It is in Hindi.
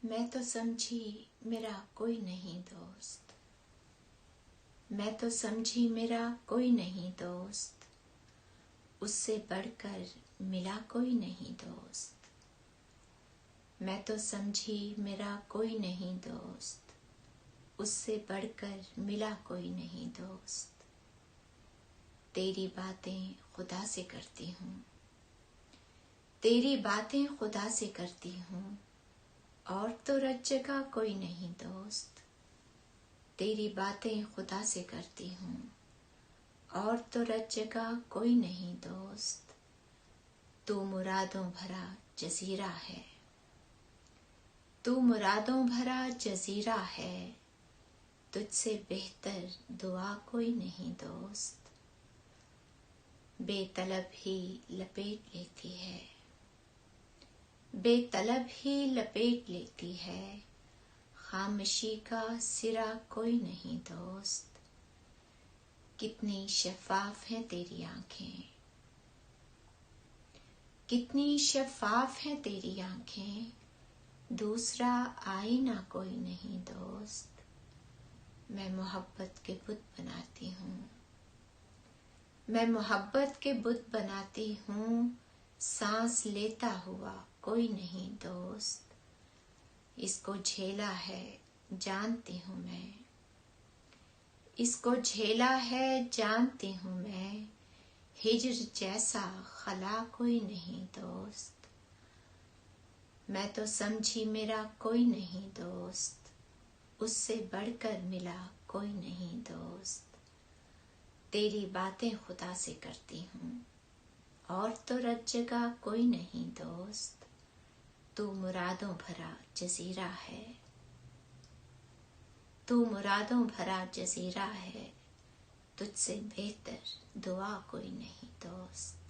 मैं तो समझी मेरा कोई नहीं दोस्त, मैं तो समझी मेरा कोई नहीं दोस्त, उससे बढ़कर मिला कोई नहीं दोस्त। मैं तो समझी मेरा कोई नहीं दोस्त, उससे बढ़कर मिला कोई नहीं दोस्त। तेरी बातें खुदा से करती हूँ, तेरी बातें खुदा से करती हूँ, और तो रज जगह कोई नहीं दोस्त। तेरी बातें खुदा से करती हूँ, और तो रज जगह कोई नहीं दोस्त। तू मुरादों भरा जजीरा है, तू मुरादों भरा जजीरा है, तुझसे बेहतर दुआ कोई नहीं दोस्त। बेतलब ही लपेट लेती है, बेतलब ही लपेट लेती है, खामोशी का सिरा कोई नहीं दोस्त। कितनी शफाफ हैं तेरी आंखें, कितनी शफाफ हैं तेरी आंखें, दूसरा आईना कोई नहीं दोस्त। मैं मोहब्बत के बुत बनाती हूँ, मैं मोहब्बत के बुत बनाती हूँ, सांस लेता हुआ कोई नहीं दोस्त। इसको झेला है जानती हूँ मैं, इसको झेला है जानती हूँ मैं, हिज्र जैसा खला कोई नहीं दोस्त। मैं तो समझी मेरा कोई नहीं दोस्त, उससे बढ़कर मिला कोई नहीं दोस्त। तेरी बातें खुदा से करती हूँ, और तो रज जगह कोई नहीं दोस्त। तू मुरादों भरा जजीरा है, तू मुरादों भरा जजीरा है, तुझसे बेहतर दुआ कोई नहीं दोस्त।